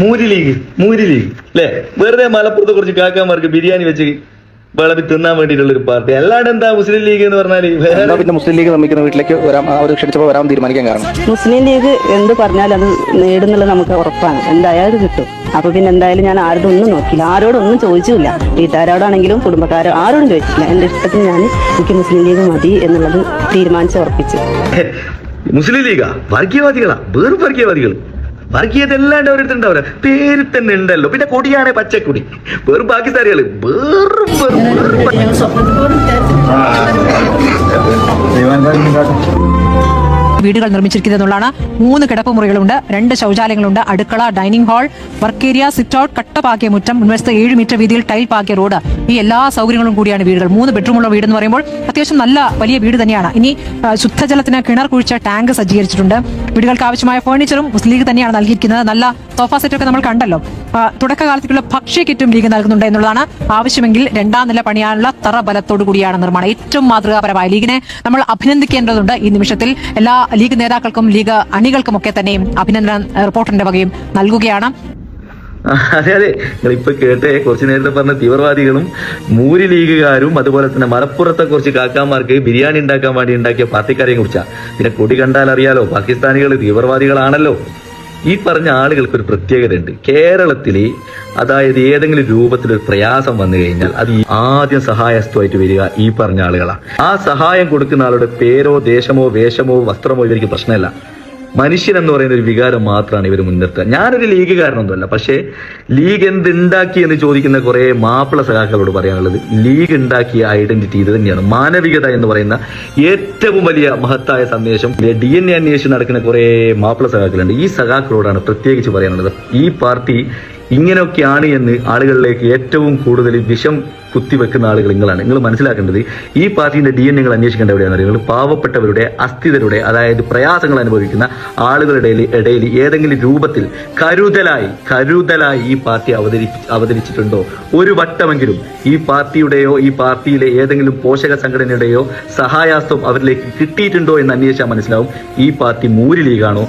മൂരി league അല്ലേ? വെറുതെ മലപ്പുറത്ത് കുറച്ച് കാക്കാമാർക്ക് ബിരിയാണി വെച്ച് വിളമ്പി തിന്നാൻ വേണ്ടിയിട്ടുള്ള ഒരു പാർട്ടി. അല്ലാണ്ട് എന്താ മുസ്ലിം ലീഗ് എന്ന് പറഞ്ഞാല്? പിന്നെ മുസ്ലിം ലീഗ് നിർമ്മിക്കുന്ന വീട്ടിലേക്ക് അവർ ക്ഷണിച്ചപ്പോൾ വരാൻ തീരുമാനിക്കാൻ കാരണം മുസ്ലിം ലീഗ് എന്ത് പറഞ്ഞാലും അത് നേടുന്നുള്ളത് നമുക്ക് ഉറപ്പാണ്. എന്തായാലും കിട്ടും. അപ്പൊ പിന്നെ എന്തായാലും ഞാൻ ആരോടും ഒന്നും നോക്കില്ല, ആരോടൊന്നും ചോദിച്ചില്ല. വീട്ടുകാരോടാണെങ്കിലും കുടുംബക്കാരോ ആരോടും ചോദിച്ചില്ല. എന്റെ ഇഷ്ടത്തിന് എനിക്ക് മുസ്ലിം ലീഗ് മതി എന്നുള്ളത് തീരുമാനിച്ച് ഉറപ്പിച്ചു. മുസ്ലിം ലീഗാ വർഗീയവാദികളാ? വെറും വർഗീയവാദികൾ. വർഗീയത അല്ലാണ്ട് അവരെടുത്തുണ്ടാവില്ല. പേര് തന്നെ ഉണ്ടല്ലോ. പിന്നെ കൊടിയാണെ പച്ചക്കൊടി. വെറും പാകിസ്ഥാനികള്. വെറും വീടുകൾ നിർമ്മിച്ചിരിക്കുന്നതെന്നുള്ളതാണ്. 3 കിടപ്പുമുറികളുണ്ട്, 2 ശൗചാലയങ്ങളുണ്ട്, അടുക്കള, dining hall, work area, sit out, കട്ടപാക്കിയ മുറ്റം, മുൻവശത്ത് 7 മീറ്റർ വീതിയിൽ ടൈൽ പാക്കിയ റോഡ്, ഈ എല്ലാ സൗകര്യങ്ങളും കൂടിയാണ് വീടുകൾ. 3 ബെഡ്റൂമുള്ള വീട് എന്ന് പറയുമ്പോൾ അത്യാവശ്യം നല്ല വലിയ വീട് തന്നെയാണ്. ഇനി ശുദ്ധജലത്തിന് കിണർ കുഴിച്ച ടാങ്ക് സജ്ജീകരിച്ചിട്ടുണ്ട്. വീടുകൾക്ക് ആവശ്യമായ ഫർണിച്ചറും മുസ്ലിം ലീഗ് തന്നെയാണ് നൽകിയിരിക്കുന്നത്. നല്ല സോഫ സെറ്റൊക്കെ നമ്മൾ കണ്ടല്ലോ. തുടക്കകാലത്തേക്കുള്ള ഭക്ഷ്യ കിറ്റും ലീഗ് നൽകുന്നുണ്ട് എന്നുള്ളതാണ്. ആവശ്യമെങ്കിൽ 2ാം നില പണിയാനുള്ള തറ ബലത്തോടു കൂടിയാണ് നിർമ്മാണം. ഏറ്റവും മാതൃകാപരമായ ലീഗിനെ നമ്മൾ അഭിനന്ദിക്കേണ്ടതുണ്ട് ഈ നിമിഷത്തിൽ. എല്ലാ ലീഗ് നേതാക്കൾക്കും ലീഗ് അണികൾക്കുമൊക്കെ തന്നെയും അഭിനന്ദന റിപ്പോർട്ടിന്റെ വകയും നൽകുകയാണ്. അതെ, നിങ്ങളിപ്പൊ കേട്ടെ കുറച്ചു നേരത്തെ പറഞ്ഞ തീവ്രവാദികളും മൂരി ലീഗുകാരും അതുപോലെ തന്നെ മലപ്പുറത്തെ കുറച്ച് കാക്കാമാർക്ക് ബിരിയാണി ഉണ്ടാക്കാൻ വേണ്ടി ഉണ്ടാക്കിയ പാർട്ടിക്കാരെയും കുറിച്ചാ. പിന്നെ കൊടി കണ്ടാൽ അറിയാലോ, പാകിസ്ഥാനികൾ തീവ്രവാദികളാണല്ലോ. ഈ പറഞ്ഞ ആളുകൾക്ക് ഒരു പ്രത്യേകത ഉണ്ട്. കേരളത്തില് അതായത് ഏതെങ്കിലും രൂപത്തിലൊരു പ്രയാസം വന്നു കഴിഞ്ഞാൽ അത് ആദ്യം സഹായസ്ഥമായിട്ട് വരിക ഈ പറഞ്ഞ ആളുകളാണ്. ആ സഹായം കൊടുക്കുന്ന ആളുടെ പേരോ ദേശമോ വേഷമോ വസ്ത്രമോ ഇവർക്ക് പ്രശ്നമല്ല. മനുഷ്യൻ എന്ന് പറയുന്ന ഒരു വികാരം മാത്രമാണ് ഇവർ മുൻനിർത്തുക. ഞാനൊരു ലീഗുകാരനൊന്നുമല്ല, പക്ഷേ ലീഗ് എന്തുണ്ടാക്കി എന്ന് ചോദിക്കുന്ന കുറെ മാപ്പിള സഖാക്കളോട് പറയാനുള്ളത്, ലീഗ് ഉണ്ടാക്കിയ ഐഡന്റിറ്റി ഇത് തന്നെയാണ്. മാനവികത എന്ന് പറയുന്ന ഏറ്റവും വലിയ മഹത്തായ സന്ദേശം DNA അന്വേഷണം നടക്കുന്ന കുറെ മാപ്പിള സഖാക്കളുണ്ട്. ഈ സഖാക്കളോടാണ് പ്രത്യേകിച്ച് പറയാനുള്ളത്. ഈ പാർട്ടി ഇങ്ങനെയൊക്കെയാണ് എന്ന് ആളുകളിലേക്ക് ഏറ്റവും കൂടുതൽ വിഷം കുത്തിവെക്കുന്ന ആളുകൾ നിങ്ങളാണ്. നിങ്ങൾ മനസ്സിലാക്കേണ്ടത് ഈ പാർട്ടിന്റെ DNA നിങ്ങൾ അന്വേഷിക്കേണ്ട എവിടെയാണെന്ന് അറിയുന്നത്, പാവപ്പെട്ടവരുടെ അസ്ഥിതരുടെ അതായത് പ്രയാസങ്ങൾ അനുഭവിക്കുന്ന ആളുകളുടെ ഇടയിൽ ഏതെങ്കിലും രൂപത്തിൽ കരുതലായി ഈ പാർട്ടി അവതരിച്ചിട്ടുണ്ടോ? ഒരു വട്ടമെങ്കിലും ഈ പാർട്ടിയുടെയോ ഈ പാർട്ടിയിലെ ഏതെങ്കിലും പോഷക സംഘടനയുടെയോ സഹായാസ്ത്രം അവരിലേക്ക് കിട്ടിയിട്ടുണ്ടോ എന്ന് അന്വേഷിച്ചാൽ മനസ്സിലാവും ഈ പാർട്ടി മൂരി ലീഗാണോ